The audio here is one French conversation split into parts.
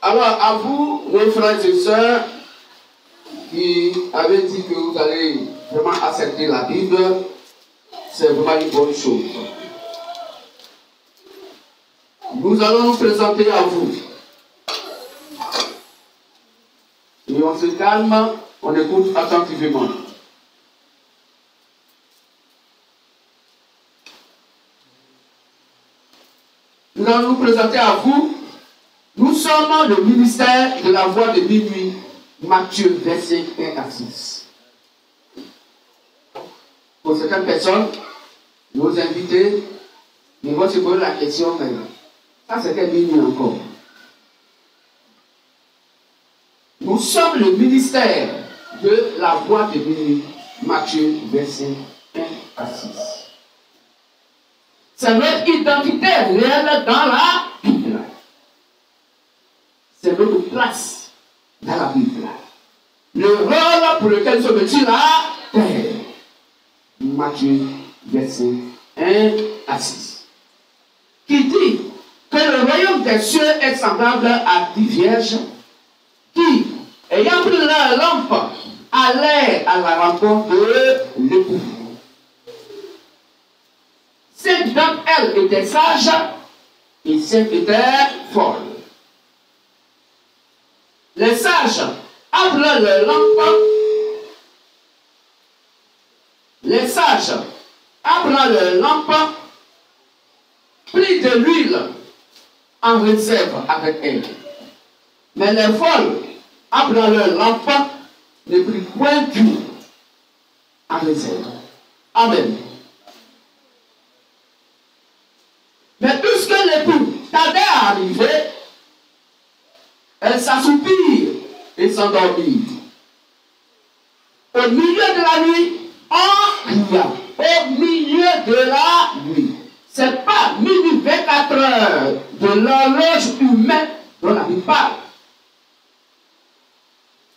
Alors, à vous, nos frères et sœurs, qui avaient dit que vous allez vraiment accepter la Bible, c'est vraiment une bonne chose. Nous allons nous présenter à vous. Et on se calme, on écoute attentivement. Nous allons nous présenter à vous. Nous sommes le ministère de la voix de minuit, Matthieu, verset 1 à 6. Pour certaines personnes, nos invités, ils vont se poser la question, mais ça c'était minuit encore. Nous sommes le ministère de la voix de minuit, Matthieu, verset 1 à 6. C'est notre identité réelle dans la Bible. C'est notre place dans la Bible. Le rôle pour lequel nous sommes sur la terre. Matthieu, verset 1 à 6. Qui dit que le royaume des cieux est semblable à 10 vierges qui, ayant pris leur lampe, allaient à la rencontre de l'époux. 5 d'entre elles étaient sages et 5 étaient folles. Les sages apprenaient leur lampe. Les sages apprenaient leur lampe, pris de l'huile en réserve avec elles. Mais les folles apprenaient leur lampe, ne prirent point d'huile en réserve. Amen. Mais puisque l'époux tardait à arriver, elle s'assoupit et s'endormit. Au milieu de la nuit, on cria. Au milieu de la nuit. Ce n'est pas minuit 24 heures de l'horloge humaine dont la Bible parle.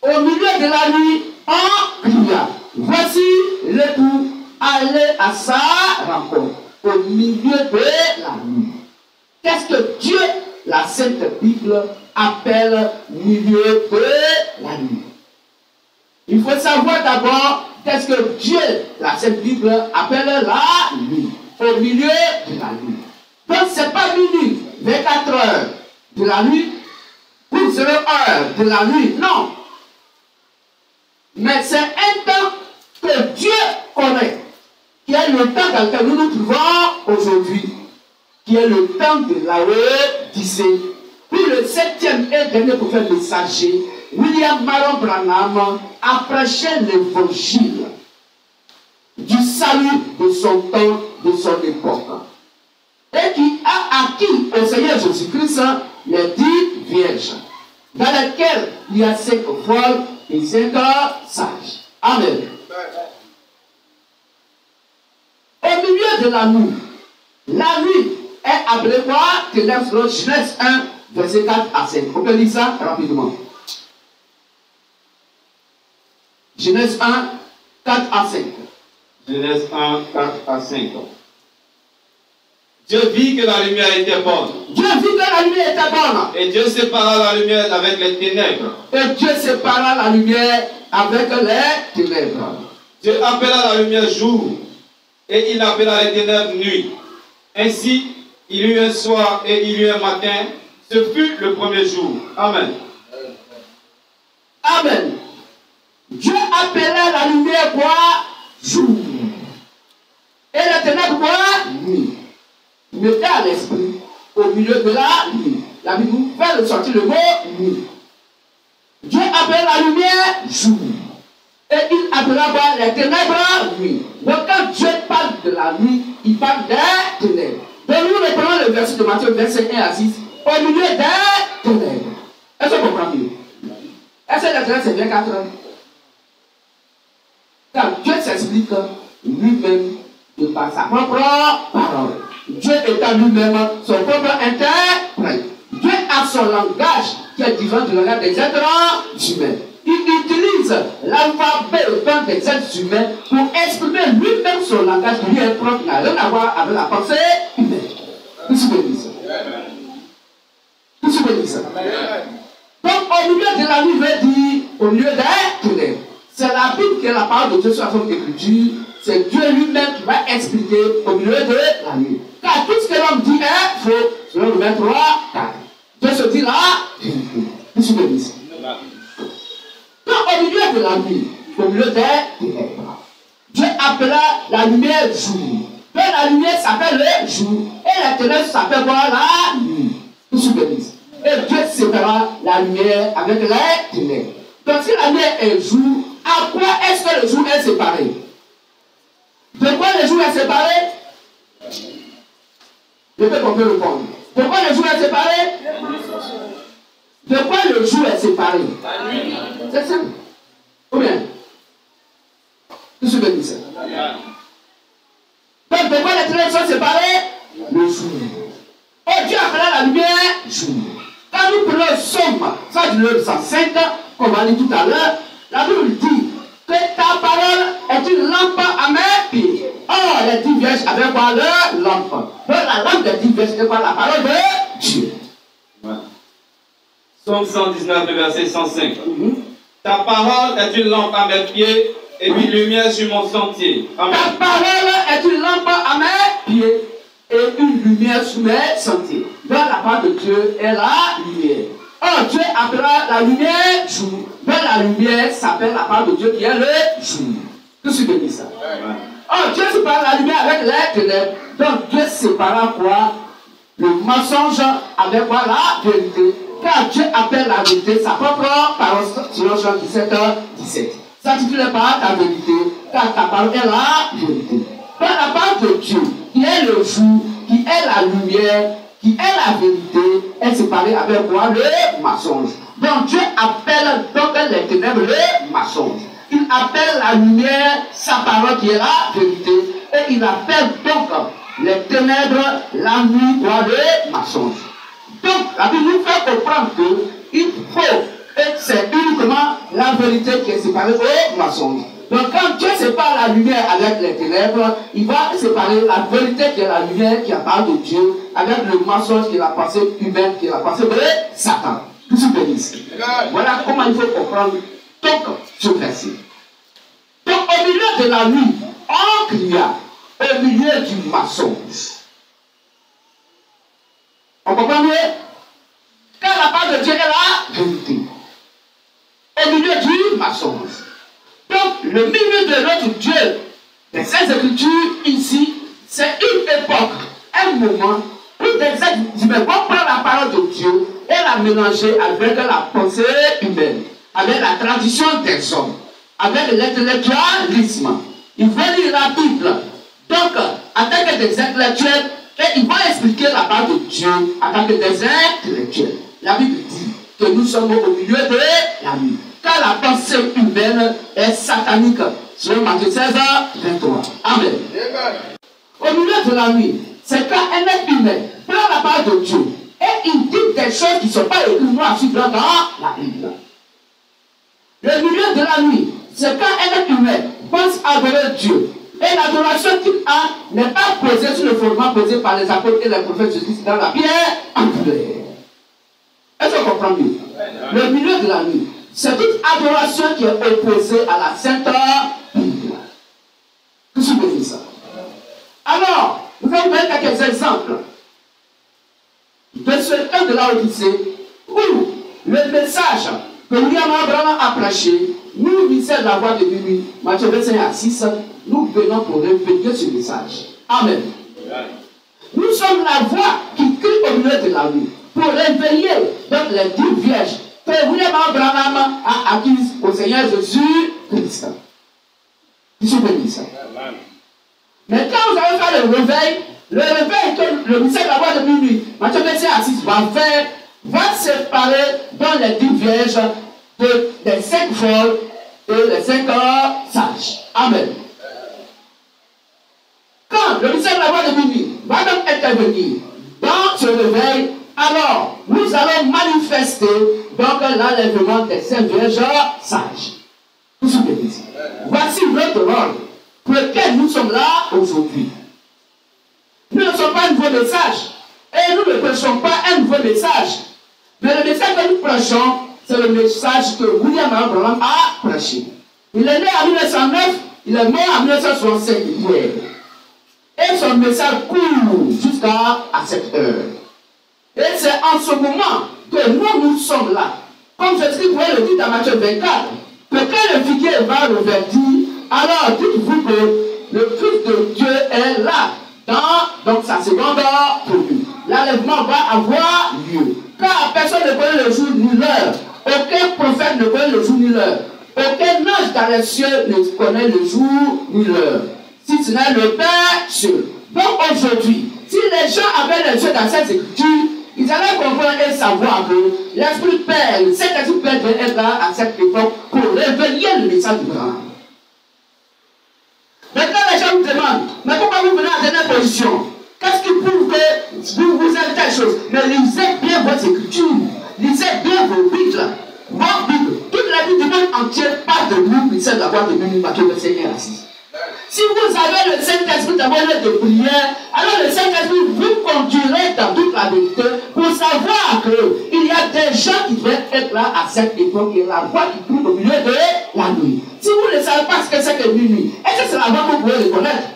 Au milieu de la nuit, on cria. Voici l'époux, allez à sa rencontre. Au milieu de la nuit. Qu'est-ce que Dieu, la Sainte Bible, appelle milieu de la nuit? Il faut savoir d'abord qu'est-ce que Dieu, la Sainte Bible, appelle la nuit. Au milieu de la nuit. Donc ce n'est pas minuit, 24 heures de la nuit, ou 0 heure de la nuit, non. Mais c'est un temps que Dieu connaît, qui est le temps dans lequel nous nous trouvons aujourd'hui, qui est le temps de la Odyssée. Puis le 7e et dernier prophète messager, William Marion Branham, a prêché l'évangile du salut de son temps, de son époque. Et qui a acquis au Seigneur Jésus-Christ les 10 vierges, dans lesquelles il y a 5 folles et 5 sages. Amen. Au milieu de la nuit est appelée quoi? Ténèbres, Genèse 1, verset 4 à 5. On peut lire ça rapidement. Genèse 1, 4 à 5. Genèse 1, 4 à 5. Dieu vit que la lumière était bonne. Dieu vit que la lumière était bonne. Et Dieu sépara la lumière avec les ténèbres. Et Dieu sépara la lumière avec les ténèbres. Dieu appela la lumière jour. Et il appela les ténèbres nuit. Ainsi, il y eut un soir et il y eut un matin. Ce fut le premier jour. Amen. Amen. Dieu appelait la lumière quoi? Jour. Et les ténèbres quoi? Nuit. Mettez à l'esprit au milieu de la nuit. La Bible nous fait ressortir le mot nuit. Dieu appelle la lumière jour. Et il appellera les ténèbres nuit. Donc quand Dieu parle de la nuit, il parle des ténèbres. Donc nous reprenons le verset de Matthieu, verset 1 à 6. Au milieu des ténèbres. Est-ce qu'on comprend mieux? Est-ce que les ténèbres c'est 24 heures? Quand Dieu s'explique lui-même de par sa propre parole. Dieu étant lui-même son propre interprète. Dieu a son langage qui est différent du langage des êtres humains. Il utilise l'alphabet autant des êtres humains pour exprimer lui-même son langage qui lui est propre, n'a rien à voir avec la pensée humaine. Vous souvenez ça? Vous souvenez ça? Donc, au milieu de la nuit veut dire au milieu des ténèbres. C'est la Bible qui est la parole de Dieu sur la forme d'écriture. C'est Dieu lui-même qui va expliquer au milieu de la nuit. Car tout ce que l'homme dit est faux. Selon le 23, 4. Dieu se dit là, il se bénisse. Donc, au milieu de la nuit, au milieu des ténèbres, Dieu appela la lumière jour. Donc, la lumière s'appelle le jour. Et la ténèbres s'appelle quoi? La nuit. Il se bénisse. Et Dieu sépara la lumière avec les ténèbres. Donc, si la lumière est jour, à quoi est-ce que le jour est séparé? De quoi le jour est séparé? Je peux qu'on peut répondre. De quoi le jour est séparé? De quoi le jour est séparé? C'est simple. Ou bien? Tout ce que dit ça. Donc, de quoi les ténèbres sont séparées? Le jour. Et Dieu appela la lumière jour. Quand nous prenons le somme, ça du 905, comme on a dit tout à l'heure, la Bible dit que ta parole est une lampe à mes pieds. Or, les 10 vierges avaient quoi? Leur lampe. Donc, la lampe des 10 vierges, c'est quoi? La parole de Dieu. Somme 119, le verset 105. Ta parole est une lampe à mes pieds et une lumière sur mon sentier. Amen. Ta parole est une lampe à mes pieds et une lumière sur mes sentiers. Donc, la parole de Dieu est la lumière. Or, Dieu appellera la lumière jour. Mais la lumière s'appelle la parole de Dieu qui est le jour. Tout ce que dit ça. Or, Dieu sépare la lumière avec les ténèbres. Donc, Dieu sépara quoi? Le mensonge avec quoi? La vérité. Car Dieu appelle la vérité sa propre parole. Selon Jean 17, 17. Sanctifie-les par ta vérité, car ta parole est la vérité. Par la parole de Dieu, qui est le jour, qui est la lumière, qui est la vérité, est séparée avec quoi? Le mensonge. Donc Dieu appelle donc les ténèbres le mensonge. Il appelle la lumière sa parole qui est la vérité. Et il appelle donc les ténèbres la nuit quoi? Le mensonge. Donc la Bible nous fait comprendre qu'il faut, et c'est uniquement la vérité qui est séparée au mensonge. Donc quand Dieu sépare la lumière avec les ténèbres, il va séparer la vérité qui est la lumière qui apparaît de Dieu avec le mensonge qui est la pensée humaine, qui est la pensée de Satan. Tout ce bénisse. Voilà comment il faut comprendre donc ce verset. Donc au milieu de la nuit, on cria au milieu du mensonge. On comprend mieux? Car la parole de Dieu est la vérité. Au milieu du mensonge. Donc, le milieu de notre Dieu, des Saintes Écritures, ici, c'est une époque, un moment, où des êtres humains vont prendre la parole de Dieu et la mélanger avec la pensée humaine, avec la tradition des hommes, avec l'intellectualisme. Ils vont lire la Bible. Donc, en tant que des intellectuels, et ils vont expliquer la parole de Dieu en tant que des intellectuels. La Bible dit que nous sommes au milieu de la nuit. Car la pensée humaine est satanique. Selon Matthieu 16, 23. Amen. Au milieu de la nuit, c'est quand un être humain prend la parole de Dieu et il dit des choses qui ne sont pas écrites noir sur blanc dans la Bible. Le milieu de la nuit, c'est quand un être humain pense adorer Dieu. Et l'adoration qu'il a n'est pas posée sur le fondement posé par les apôtres et les prophètes Jésus dans la pierre angulaire. Est-ce qu'on comprend mieux? Le milieu de la nuit, c'est toute adoration qui est opposée à la Sainte Bible. Qu'est-ce que dit ça? Alors, nous allons donner quelques exemples de ce temps de la Odyssée où le message que William Abraham a prêché, nous, ministère de la voix de minuit, Matthieu 25 à 6, nous venons pour révéler ce message. Amen. Nous sommes la voix qui crie au milieu de la nuit pour réveiller donc les 10 vierges que William Abraham a acquises au Seigneur Jésus-Christ. Ils sont bénis ça. Mais quand vous allez faire le réveil que le ministère de la voix de minuit, Matthieu 25 à 6 va faire, va séparer dans les 10 vierges des 5 folles et les 5 sages. Amen. Quand le ministère de la voix de minuit va donc intervenir dans ce réveil, alors nous allons manifester donc l'enlèvement des 5 vierges sages. Tout ce que dit. Voici notre rôle pour lequel nous sommes là aujourd'hui. Nous ne sommes pas un nouveau message et nous ne prêchons pas un nouveau message. Mais le message que nous prêchons, c'est le message que William Branham a prêché. Il est né en 1909, il est mort en 1965. Et son message court jusqu'à cette heure. Et c'est en ce moment que nous sommes là. Comme Jésus pouvait le dire dans Matthieu 24, que quand le figuier va reverdir, alors dites-vous que le Fils de Dieu est là, dans sa seconde venue. L'enlèvement va avoir lieu. Car personne ne connaît le jour ni l'heure. Aucun prophète ne connaît le jour ni l'heure. Aucun ange dans les cieux ne connaît le jour ni l'heure. Si ce n'est le Père seul. Donc aujourd'hui, si les gens avaient les yeux dans cette écriture, ils allaient comprendre et savoir que l'Esprit Père, cet Esprit Père devait être là à cette époque pour révéler le message du grand. Maintenant, les gens nous demandent, mais pourquoi vous venez à cette position? Qu'est-ce qui prouve que vous êtes telle chose? Mais lisez bien votre écriture, lisez bien vos Bibles. Votre Bible, toute la Bible du monde entier parle de nous, mais c'est d'avoir de nous, parce que le Seigneur est assis. Si vous avez le Saint-Esprit d'avoir de prière, alors le Saint-Esprit vous conduirait dans toute la vérité pour savoir qu'il y a des gens qui devaient être là à cette époque et la voix qui coule au milieu de la nuit. Si vous ne savez pas ce que c'est que minuit, est-ce que c'est la voix que vous pouvez reconnaître?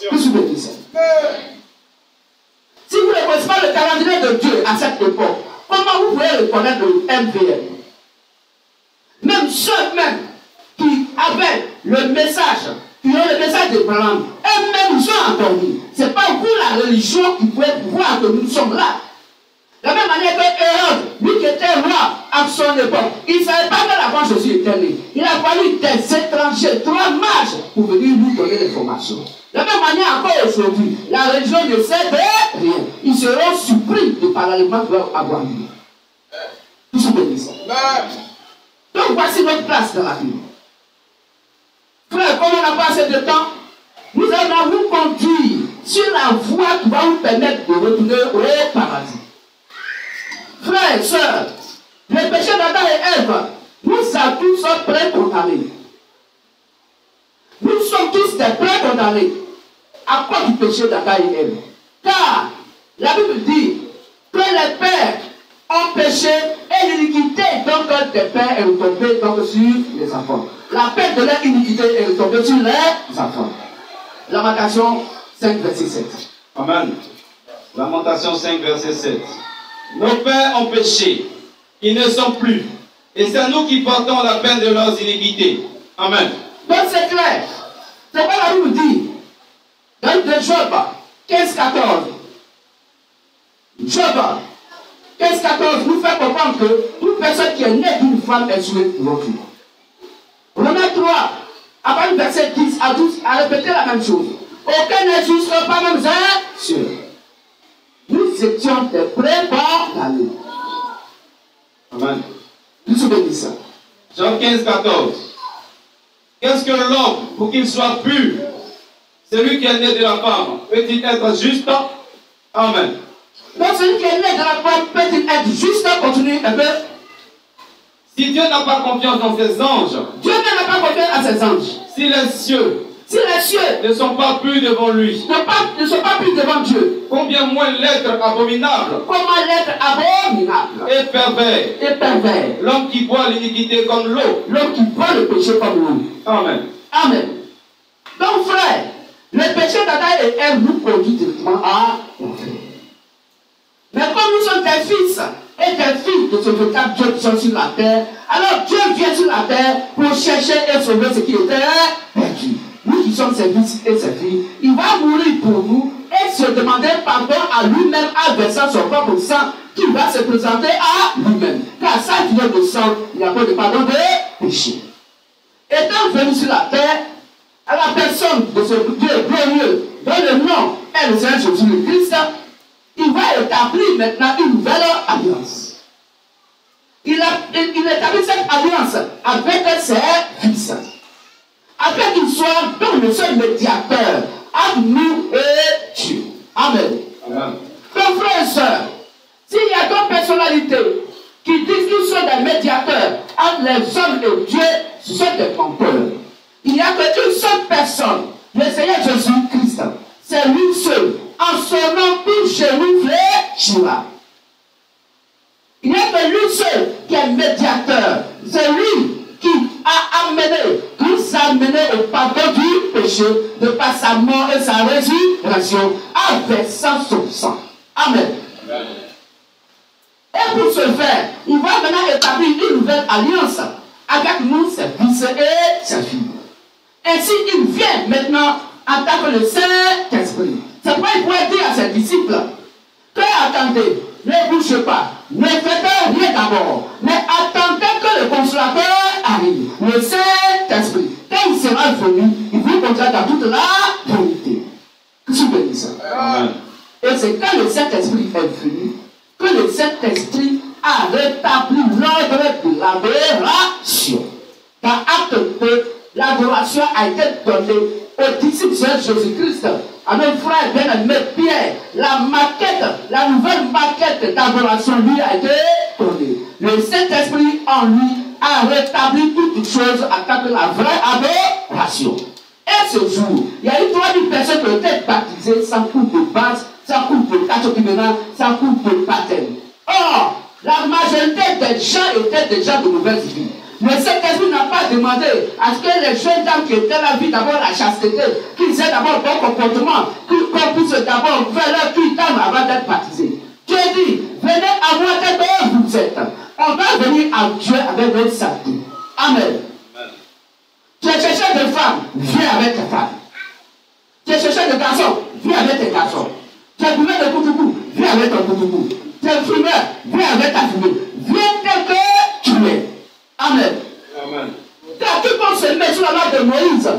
Qu'est-ce que vous dites ça? Si vous ne connaissez pas le calendrier de Dieu à cette époque, comment vous pouvez reconnaître le MVM? Même ceux même qui avaient le message, qui ont le message de Branham, eux-mêmes ils sont endormis. Ce n'est pas vous la religion qui pouvait voir que nous sommes là. De la même manière que Hérode, lui qui était roi à son époque, il ne savait pas que l'avant Jésus était né. Il a fallu des étrangers, 3 mages pour venir nous donner l'information. De la même manière encore aujourd'hui, la religion ne sait de rien. Ils seront surpris de par l'élément qui va avoir lieu. Tout ce que dit ça. Donc voici notre place dans la Bible. Frère, comme on n'a pas assez de temps, nous allons vous conduire sur la voie qui va vous permettre de retourner au paradis. Frères et sœurs, les péchés d'Adam et Ève, nous tous sommes pré-condamnés. Nous sommes tous des pré-condamnés à cause du péché d'Adam et Ève. Car la Bible dit que les pères ont péché et l'iniquité donc des pères est retombée donc sur les enfants. La peine de leur iniquité est retombée sur les enfants. Lamentation 5, verset 7. Amen. Lamentation 5, verset 7. Nos pères ont péché, ils ne sont plus. Et c'est nous qui portons la peine de leurs iniquités. Amen. Donc c'est clair. C'est quoi la Bible dit dans le Job 15, 14. Job 15, 14 nous fait comprendre que toute personne qui est née d'une femme est souillée pour l'autre. Romains 3, à partir du verset 10 à 12, a répété la même chose. Aucun n'est juste, pas même un sûr. Nous étions des préparés. Amen. Tout ce que dit ça. Jean 15, 14. Qu'est-ce que l'homme, pour qu'il soit pur, celui qui est né de la femme, peut-il être juste? Amen. Donc celui qui est né de la femme peut-il être juste? Continue un peu. Si Dieu n'a pas confiance en ses anges, Dieu n'a pas confiance à ses anges. Si les cieux ne sont pas purs devant lui, ne sont pas purs devant Dieu, combien moins l'être abominable, comment l'être abominable et pervers, l'homme qui boit l'iniquité comme l'eau, l'homme qui boit le péché comme l'eau. Amen. Amen. Donc frère, le péché d'Adam et Ève nous conduit directement à l'enfer. Mais comme nous sommes des fils et des filles de ce véritable Dieu qui sont sur la terre, alors Dieu vient sur la terre pour chercher et sauver ce qui était perdu. Nous qui sommes ses fils et ses filles, il va mourir pour nous et se demander pardon à lui-même en versant son propre sang qui va se présenter à lui-même. Car ça qui vient de sang, il n'y a pas de pardon de péché. Étant venu sur la terre, à la personne de ce Dieu glorieux, dont le nom est le Seigneur Jésus le Christ, il va établir maintenant une nouvelle alliance. Il établit cette alliance avec ses fils. Afin qu'il soit donc le seul médiateur entre nous et Dieu. Amen. Amen. Donc frères et sœurs, s'il y a d'autres personnalités qui disent qu'ils sont des médiateurs entre les hommes et Dieu, ce sont des menteurs. Il n'y a qu'une seule personne, le Seigneur Jésus-Christ. C'est lui seul. En son nom, tout genou fléchira. Il n'y a que lui seul le pardon du péché, de par sa mort et sa résurrection, en versant son sang. Amen. Et pour ce faire, il va maintenant établir une nouvelle alliance avec nous, ses fils et ses filles. Ainsi, il vient maintenant en tant que le Saint-Esprit. C'est pourquoi il pourrait dire à ses disciples que attendez, ne bougez pas, ne faites rien d'abord, mais attendez que le consolateur arrive, le Saint-Esprit. Quand il sera venu, il vous conduira dans toute la vérité. Que tu bénisses. Et c'est quand le Saint-Esprit est venu que le Saint-Esprit a rétabli l'ordre de l'adoration. Dans Acte 2, l'adoration a été donnée aux disciples de Jésus-Christ, à nos frères bien-aimés Pierre. La nouvelle maquette d'adoration lui a été donnée. Le Saint-Esprit en lui a rétabli toutes choses en tant que la vraie adoration. Et ce jour, il y a eu 3000 personnes qui ont été baptisées sans coup de base, sans coup de catechuménat, sans coup de baptême. Or, la majorité des gens étaient déjà de mauvaises vies. Le Saint-Esprit n'a pas demandé à ce que les jeunes dames qui étaient là vivent d'abord la chasteté, qu'ils aient d'abord bon comportement, qu'on puisse d'abord faire leur culte avant d'être baptisés. Dieu dit, venez à moi tel que vous êtes. On va venir à Dieu avec notre salut. Amen. Tu es chercheur de femmes, viens avec tes femmes. Tu es chercheur de garçons, viens avec tes garçons. Tu es fumeur de koutoukou, viens avec ton koutoukou. Tu es fumeur, viens avec ta fumée. Viens tel que tu es. Amen. Amen. Quand quiconque se met sous la loi de Moïse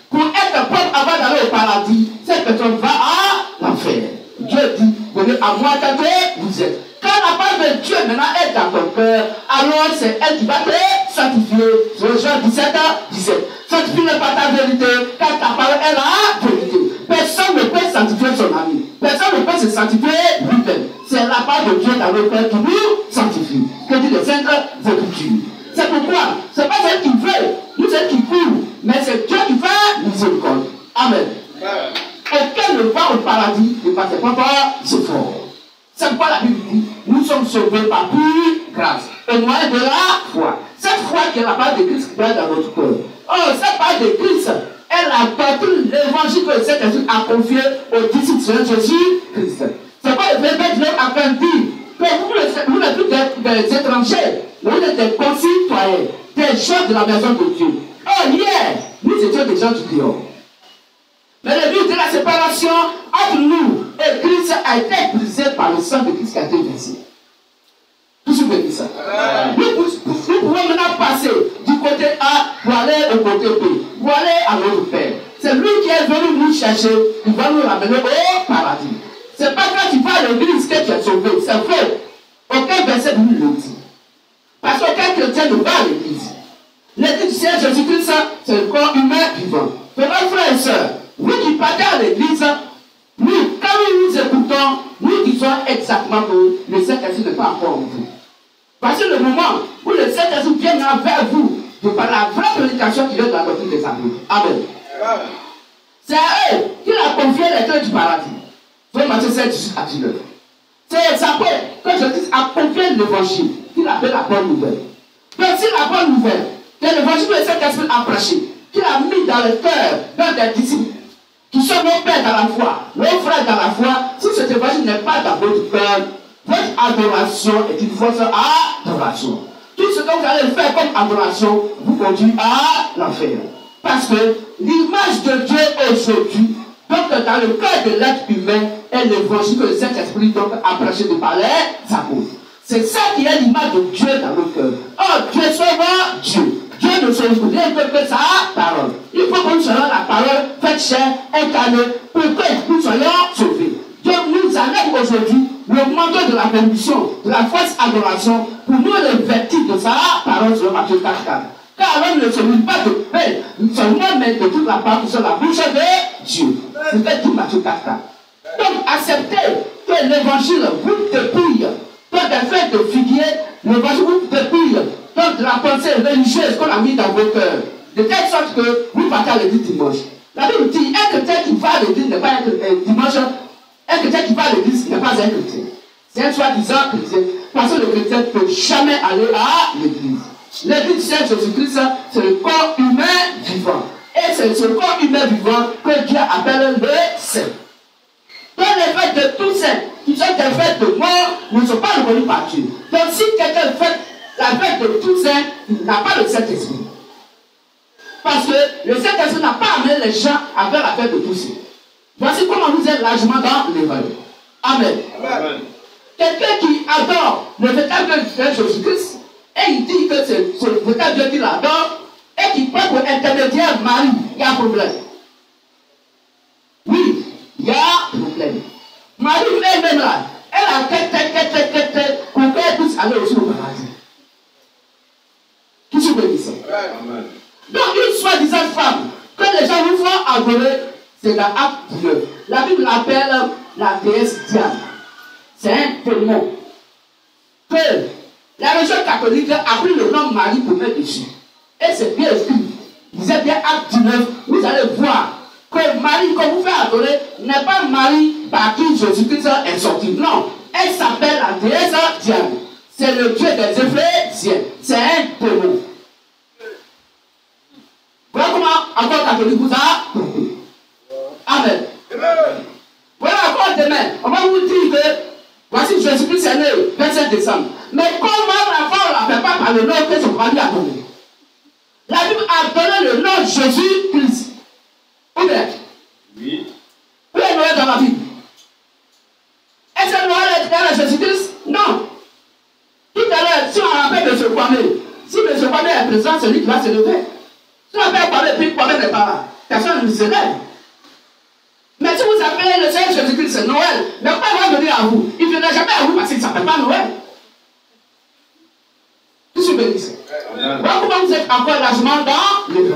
pour être propre avant d'aller au paradis, cette personne va à l'enfer. Dieu dit, venez à moi tel que vous êtes. Quand la parole de Dieu maintenant est dans ton cœur, alors c'est elle qui va te sanctifier. C'est Jean 17. Sanctifie par ta vérité, car ta parole est la vérité. Personne ne peut sanctifier son ami. Personne ne peut se sanctifier lui-même. C'est la parole de Dieu dans le cœur qui nous sanctifie. Que dit le Saint Écriture. C'est pourquoi, ce n'est pas celle qui veut, nous celle qui court, mais c'est Dieu qui fait miséricorde. Amen. Aucun ne va au paradis ne passe pas par efforts. C'est pourquoi la Bible dit, nous sommes sauvés par pure grâce, au moyen de la foi. Cette foi qui est la part de Christ qui est dans notre cœur. Oh, cette part de Christ est la doctrine, l'évangile que le Saint-Esprit a confié aux disciples de Jésus-Christ. C'est pourquoi le Père Dieu a fait dire que vous n'êtes plus des étrangers, vous êtes des concitoyens, des gens de la maison de Dieu. Oh, hier, nous étions des gens du dehors. Mais le but de la séparation entre nous et Christ a été brisé par le sang de Christ qui a été versé. Tout ce que dit ça. Nous pouvons maintenant passer du côté A pour aller au côté B, pour aller à notre Père. C'est lui qui est venu nous chercher, il va nous ramener au paradis. C'est pas quand tu vas à l'église que tu es sauvé, c'est vrai. Aucun verset ne nous le dit. Parce qu'aucun chrétien ne va à l'église. L'église du Seigneur Jésus-Christ, c'est le corps humain vivant. Mes frères et sœurs, vous qui partez à l'église, nous, quand nous nous écoutons, nous disons exactement que le Saint-Esprit n'est pas encore en vous. Parce que le moment où le Saint-Esprit vient vers vous, de par la vraie prédication qui vient de la doctrine des apôtres. Amen. C'est à eux qu'il a confié les clés du paradis. Dans Matthieu 7, 18 à 19. C'est après que Jésus a confié l'évangile, qu'il appelle la bonne nouvelle. Donc si la bonne nouvelle, c'est l'évangile que le Saint-Esprit a prêché, qu'il a mis dans le cœur d'un des disciples, qui sont nos pères dans la foi, nos frères dans la foi, si cet évangile n'est pas dans votre cœur, votre adoration est une fausse adoration. Tout ce que vous allez faire comme adoration vous conduit à l'enfer. Parce que l'image de Dieu aujourd'hui, donc dans le cœur de l'être humain, est l'évangile que le Saint-Esprit a prêché de par les apôtres. C'est ça qui est l'image de Dieu dans le cœur. Oh, Dieu sauve Dieu. Dieu ne sauve rien que sa parole. Il faut que nous soyons la parole faite chair, incarnée, pour que nous soyons sauvés. Dieu nous enlève aujourd'hui le manteau de la permission, de la fausse adoration, pour nous revêtir de sa parole sur Matthieu 4. Car l'homme ne se nourrit pas de paix, seulement mais de toute la parole sur la bouche de Dieu. C'était tout Matthieu 4. Donc acceptez que l'évangile vous dépouille, donc des faits de figuier, l'évangile vous dépouille, donc de la pensée religieuse qu'on a mis dans vos cœurs, de telle sorte que vous partez à l'église dimanche. La Bible dit, un chrétien qui va à l'église n'est pas un dimanche, un chrétien qui va à l'église n'est pas un chrétien. C'est un soi-disant chrétien, parce que le chrétien ne peut jamais aller à l'église. L'église du Seigneur Jésus-Christ, c'est le corps humain vivant. Et c'est ce corps humain vivant que Dieu appelle le saint. Donc les fêtes de tous saints, qui sont des fêtes de mort, ne sont pas reconnues par Dieu. Donc si quelqu'un fait la fête de tous saints, il n'a pas le Saint-Esprit. Parce que le Saint-Esprit n'a pas amené les gens à faire la fête de tous saints. Voici comment vous êtes largement dans l'évangile. Amen. Amen. Quelqu'un qui adore le véritable Dieu de Jésus-Christ, et il dit que c'est le véritable Dieu qu'il adore, et qui prend pour intermédiaire Marie, il y a un problème. Oui, il y a un problème. Marie elle-même là, elle a quête pour qu'elle puisse aller aussi au paradis. Qui se bénit ça? Donc une soi-disant femme, que les gens vous font adorer, c'est dans Acte 9. La Bible l'appelle la déesse Diane. C'est un démon. Que la religion catholique a pris le nom Marie pour mettre dessus. Et c'est bien écrit. Vous êtes bien Acte 19, vous allez voir que Marie, qu'on vous fait adorer, n'est pas Marie par qui Jésus-Christ est sorti. Non, elle s'appelle la déesse Diane. C'est le Dieu des Éphésiens. C'est un démon. Voilà comment encore catholique vous a trompé. Amen. Voilà encore demain. On va vous dire que voici Jésus-Christ est né le 27 décembre. Mais comment la femme ne l'appelle pas par le nom que son mari a donné? La Bible a donné le nom Jésus-Christ. Où est? Oui. Où est Noël dans la Bible? Est-ce que Noël est dans Jésus-Christ? Non. Tout à l'heure, si on rappelle M. Kwame, si M. Kwame est présent, c'est lui qui va se lever. Si on appelle Kwame, puis Kwame n'est pas là, personne ne se lève. Mais si vous appelez le Seigneur Jésus-Christ, c'est Noël, mais pourquoi il va venir à vous? Il ne viendra jamais à vous parce qu'il ne s'appelle pas Noël. Je suis béni. Voilà comment vous êtes encore largement dans le monde.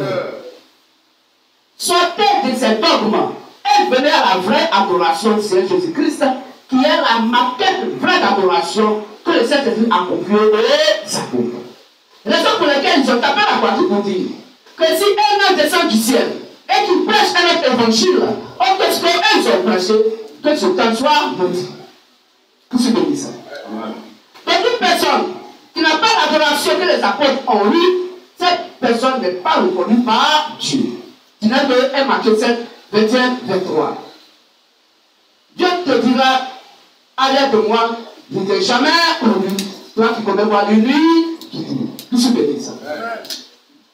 Sortez de cet dogme et venez à la vraie adoration du Seigneur Jésus-Christ, qui est la maquette vraie d'adoration que le Saint-Esprit a confiée aux apôtres. Raison pour laquelle ils ont tapé la poitrine pour dire que si un homme descend du ciel et qu'il prêche un autre évangile, autre que ce qu'ils ont prêché, que ce temps soit maudit. Que c'est béni ça. Donc une personne qui n'a pas l'adoration que les apôtres ont eue, cette personne n'est pas reconnue par Dieu. Dinae de 1 Matthieu 7, 21, 23. Dieu te dira, allez de moi, je ne t'ai jamais connu, toi qui connais moi une nuit, qui dit, que c'est béni ça.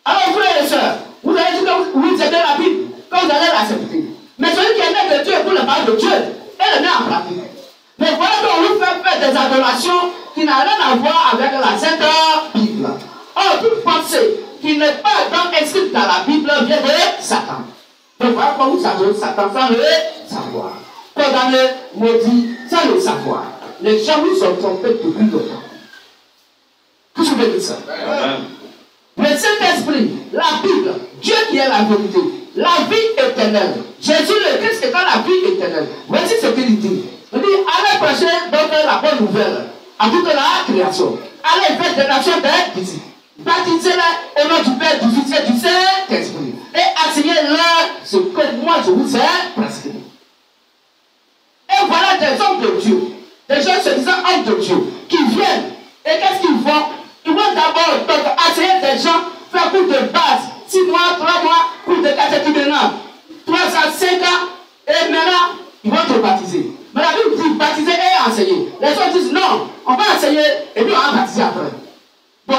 Alors frères et sœurs, vous allez dire que vous aimez la Bible, quand vous allez l'accepter. Mais celui qui est né de Dieu pour la parole de Dieu, elle le met en pratique. Mais voilà qu'on vous fait faire des adorations qui n'ont rien à voir avec la Sainte Bible. Or, toute pensée qui n'est pas inscrite dans la Bible vient de Satan. Donc voilà comment vous adorez Satan sans le savoir. Condamné, maudit, sans le savoir. Les gens vous sont trompés depuis longtemps. Que je veux dire ça? Le Saint-Esprit, la Bible, Dieu qui est la vérité, la vie éternelle. Jésus le Christ étant la vie éternelle. Voici ce qu'il dit. Il dit, allez prêcher donc la bonne nouvelle à toute la création. Allez faire des nations des disciples. Baptisez-les au nom du Père, du Fils et du Saint-Esprit. Et enseignez-leur ce que moi je vous ai prescrit. Et voilà des hommes de Dieu, des gens se disant hommes de Dieu, qui viennent. Et qu'est-ce qu'ils font? Ils vont d'abord donc enseigner des gens, faire cours de base, 6 mois, 3 mois, cours de catéchuménat, 3 ans, 5 ans, et maintenant, ils vont te baptiser. Mais la Bible dit baptiser et enseigner. Les gens disent non, on va enseigner et puis on va baptiser après. Bon,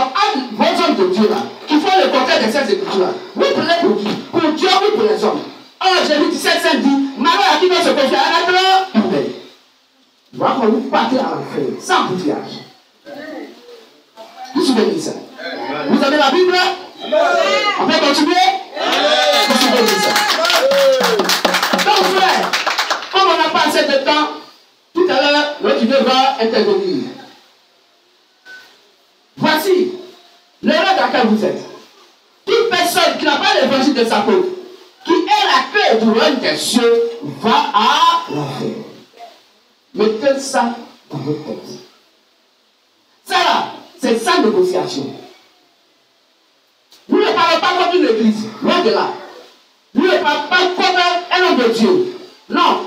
vos hommes de Dieu là, qui font le contraire des saints écritures là, oui pour les pour qui? Pour Dieu, oui pour les hommes. Or, Jésus 17, 5 dit, malheur à qui doit se confier à notre poubelle. Voilà qu'on vous partez à l'enfer, sans boutillage. Vous souvenez ça? Vous avez la Bible? On peut continuer? Vous souvenez ça? Donc, frère, comme on n'a pas assez de temps, tout à l'heure, l'autre devra intervenir. Voici l'erreur dans laquelle vous êtes. Toute personne qui n'a pas l'évangile de sa peau, qui est la clé du royaume des cieux, va à l'enfer. Mettez ça dans votre tête. Ça là, c'est sans négociation. Nous ne parlons pas contre une église, loin de là. Nous ne parlons pas contre un homme de Dieu. Non.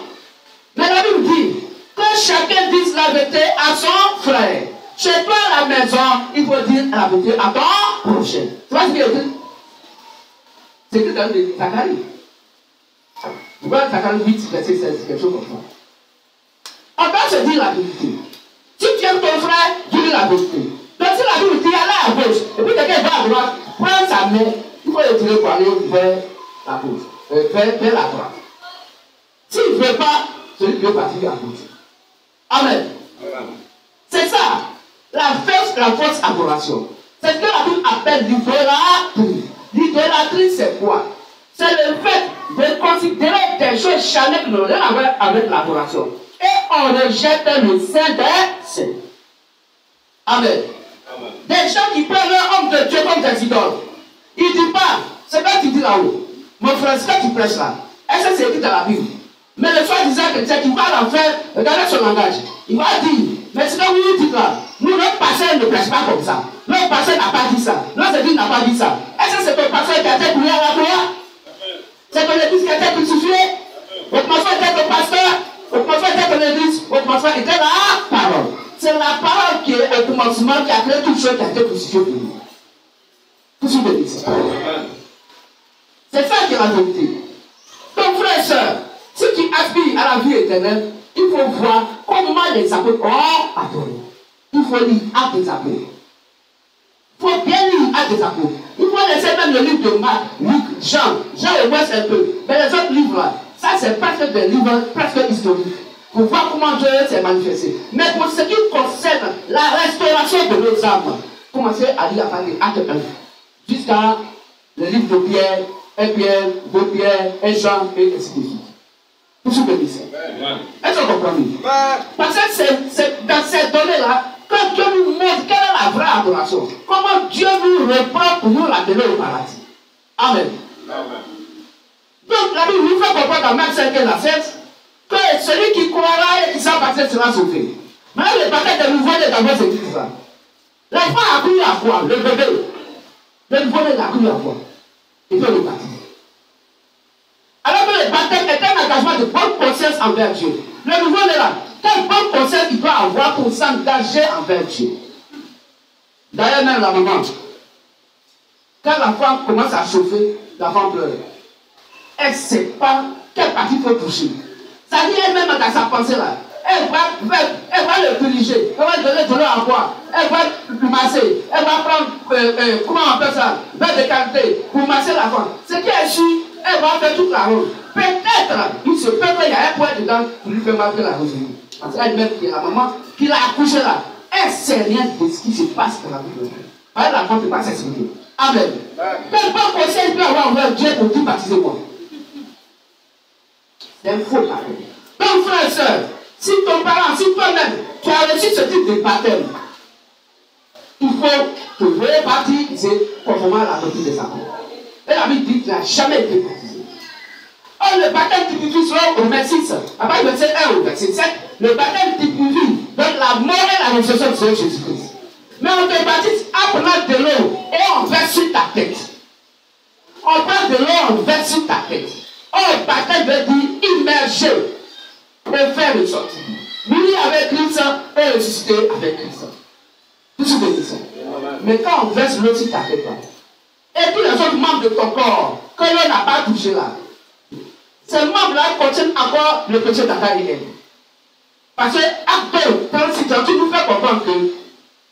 Mais la Bible dit que chacun dise la vérité à son frère. Chez toi à la maison, il faut dire la vérité à ton prochain. Tu vois ce qu'il dit? C'est que dans le Zacharie. Vous voyez Zacharie 8, verset 16, quelque chose comme ça. On doit se dire la vérité. Si tu aimes ton frère, dis-lui la vérité. Donc si la Bible dit allez à gauche, et puis quelqu'un va à droite, prends sa main, il faut le tirer pour aller vers la gauche, vers la droite. S'il ne veut pas, celui qui veut partir à gauche. Amen. C'est ça, la fausse adoration. C'est ce que la Bible appelle l'idolâtrie. L'idolâtrie, c'est quoi? C'est le fait de considérer des choses charnelles qui n'ont rien à voir avec l'adoration. Et on rejette le Saint des Saints. Amen. Des gens qui prennent un homme de Dieu comme des idoles. Il ne dit pas, c'est quand tu dis là-haut, mon frère, c'est quand tu prêches là. Est-ce que c'est écrit dans la Bible? Mais le soi-disant chrétien qui va en faire, regardez son langage. Il va dire, mais c'est comme vous dites là, nous, notre pasteur ne prêche pas comme ça. Notre pasteur n'a pas dit ça. Notre église n'a pas dit ça. Est-ce que c'est ton pasteur qui a été brûlé à la croix? C'est ton église qui a été crucifiée? Votre pasteur était ton pasteur? Votre pasteur était ton église? Votre pasteur était la parole. C'est la parole qui est au commencement qui a créé toute chose qui a été crucifiée pour nous. Tout ce que je dis. C'est ça qui est la vérité. Donc, frères et sœurs, si tu aspires à la vie éternelle, il faut voir comment les apôtres ont adoré. Il faut lire Actes des apôtres. Il faut bien lire Actes des apôtres. Il faut laisser même le livre de Marc, Luc, Jean. Jean le voit un peu. Mais les autres livres là, ça c'est presque des livres presque historiques. Pour voir comment Dieu s'est manifesté. Mais pour ce qui concerne la restauration de nos âmes, commencez à lire à partir de Acte 1 jusqu'à le livre de Pierre, 1 Pierre, 2 Pierre, 1 Jean et ainsi de suite. Tout ce que je dis. Est-ce que vous comprenez? Parce que c'est dans ces données-là que Dieu nous montre quelle est la vraie adoration. Comment Dieu nous reprend pour nous la donner au paradis. Amen. Donc la Bible nous fait comprendre dans Marc 5 et la 7 que celui qui croira et qui s'en baptise sera sauvé. Maintenant le baptême de nouveau-né dans votre église là. L'enfant a cru à quoi? Le bébé. Le nouveau-né a cru à quoi? Il peut le baptiser. Alors que le baptême est un engagement de bonne conscience envers Dieu. Le nouveau-né là, quelle bonne conscience il doit avoir pour s'engager envers Dieu? D'ailleurs, même la maman, quand la femme commence à chauffer, la femme pleure. Elle ne sait pas quelle partie il faut toucher. Ça dit elle-même dans sa pensée là. Elle va le diriger, elle va donner de l'eau à boire, elle va le masser, elle va prendre, comment on appelle ça, verre de qualité pour masser la femme. Ce qui est sûr, elle va faire toute la rose. Peut-être, il se peut qu'il y a un point dedans pour lui faire malgré la rose. Parce qu'elle-même, qui est la maman, qui l'a accouché là, elle ne sait rien de ce qui se passe dans la vie de Dieu. Alors la femme ne peut pas s'expliquer. Amen. Quel bon conseil peut avoir envers Dieu pour dire baptisez-moi? C'est un faux pareil. Donc, frères et sœurs, si ton parent, si toi-même, tu as reçu ce type de baptême, il faut te rebaptiser conformément à la doctrine des apôtres. Et la Bible dit qu'il n'a jamais été baptisé. Or, le baptême typifie selon Romains 6, à partir du verset 1 au verset 7, le baptême typifie donc la mort et la résurrection du Seigneur Jésus-Christ. Mais on te baptise en prenant de l'eau et on verse sur ta tête. On prend de l'eau, on verse sur ta tête. Or, le baptême veut dire immerger et faire le sortir. Mourir avec Christ et ressusciter avec Christ. Tout ce que je dis. Mais quand on verse l'eau sur ta tête, et puis les autres membres de ton corps, que l'on n'a pas touché là, ces membres-là contiennent encore le péché d'Adam. Parce que Acte 2, 36, tu nous fais comprendre que,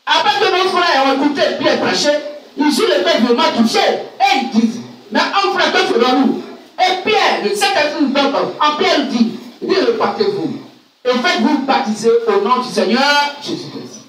après que nos frères ont écouté Pierre prêcher, ils ont le fait vraiment touché. Et ils disent, mais un frère, que ferons-nous? Et Pierre, le Saint-Esprit nous donne, en Pierre dit, repartez-vous et faites-vous baptiser au nom du Seigneur Jésus-Christ.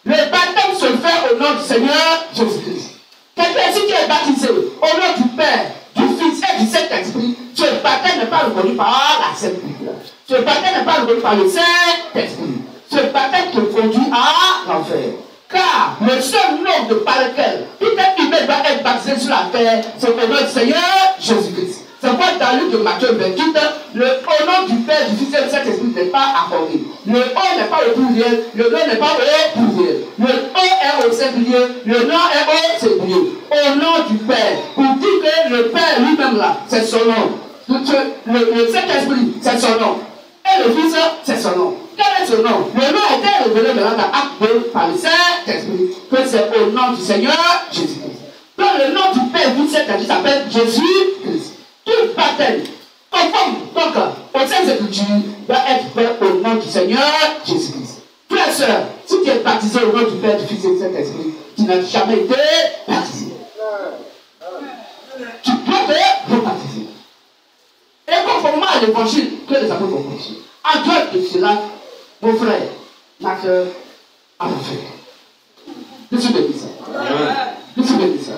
Le baptême se fait au nom du Seigneur Jésus-Christ. Quelqu'un, si tu es baptisé au nom du Père, du Fils et du Saint-Esprit, ce baptême n'est pas reconnu par la Sainte Bible. Ce baptême n'est pas reconnu par le Saint-Esprit. Ce baptême te conduit à l'enfer. Car le seul nom de par lequel tout être humain doit être baptisé sur la terre, c'est au nom du Seigneur Jésus-Christ. C'est quoi dans le livre de Matthieu 28, au nom du Père, du Fils et du Saint-Esprit n'est pas accordé. Le O n'est pas au pluriel, le nom n'est pas au pluriel. Le O est au singulier, le nom est au singulier. Au nom du Père, pour dire que le Père lui-même là, c'est son nom. Le Saint-Esprit, c'est son nom. Et le Fils, c'est son nom. Quel est ce nom? Le nom a été révélé dans Acte 2 par le Saint-Esprit, que c'est au nom du Seigneur Jésus-Christ. Donc Donc le nom du Père du Saint-Esprit s'appelle Jésus-Christ. Tout baptême, conforme donc au Saint-Esprit, doit être fait au nom du Seigneur Jésus-Christ. Frères et sœurs, si tu es baptisé au nom du Père, du Fils et du Saint-Esprit, tu n'as jamais été baptisé. Tu dois te rebaptiser. Et conformément à l'évangile que les apôtres ont prêché. En dehors de cela, mon frère, ma soeur, à mon frère. Je suis béni ça. Je suis béni ça.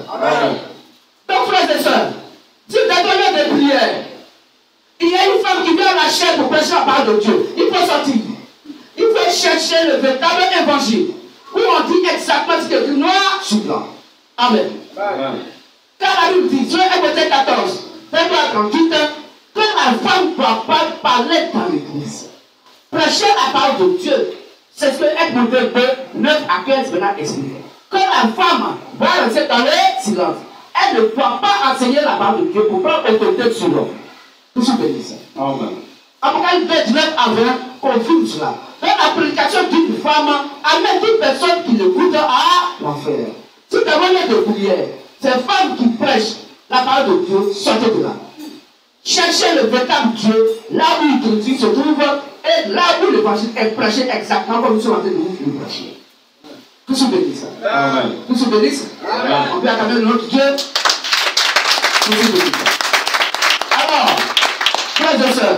Donc, frères et sœurs, si vous êtes dans lieu de prière, il y a une femme qui vient à la chair pour prêcher la parole de Dieu. Il faut sortir. Il faut chercher le véritable évangile. Où on dit exactement ce qui est écrit noir sur blanc. Amen. Car la Bible dit, sur Hébreux 14, verset 38, que la femme ne doit pas parler dans l'église. Prêcher la parole de Dieu. C'est ce que Hébreux 2, 9 à 15 maintenant explique. Que la femme doit rester dans le silence. Elle ne doit pas enseigner la parole de Dieu pour prendre autorité sur l'homme. Tout ce que dit ça. Amen. Apocalypse 29 à 20 confirme cela. Dans la prédication d'une femme amène toute personne qui l'écoute à l'enfer. Si tu as un de prière, ces femmes qui prêchent la parole de Dieu, sortez de là. Cherchez le véritable Dieu là où il se trouve et là où l'évangile est prêché exactement comme nous sommes en train de vous prêcher. Tout se bénisse. Amen. Tout se bénisse. On peut acclamer notre Dieu. Tout se bénisse. Alors, frères et sœurs,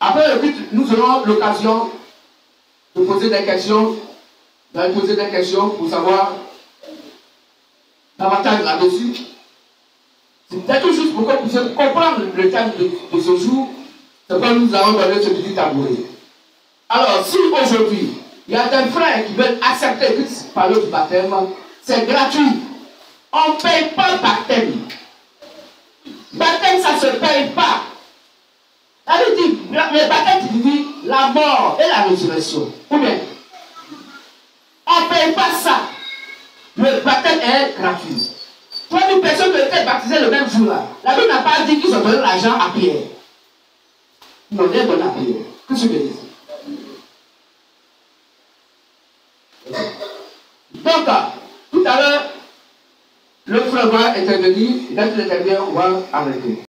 après le culte, nous aurons l'occasion de poser des questions, d'aller poser des questions pour savoir davantage là-dessus. C'est peut-être juste pour que vous puissiez comprendre le thème de ce jour, c'est comme nous avons donné ce petit tabouret. Alors, si aujourd'hui, il y a des frères qui veulent accepter Christ par le baptême, c'est gratuit. On ne paye pas le baptême. Baptême, ça ne se paye pas. Ça veut dire, le baptême signifie la mort et la résurrection. Ou bien, on ne paye pas ça. Le baptême est gratuit. 3000 personnes qui étaient baptisées le même jour-là. La Bible n'a pas dit qu'ils ont donné l'argent à Pierre. Ils ont rien donné à Pierre. Qu'est-ce que je dis? Donc, tout à l'heure, le frère va intervenir. Dès qu'il intervient, on va arrêter.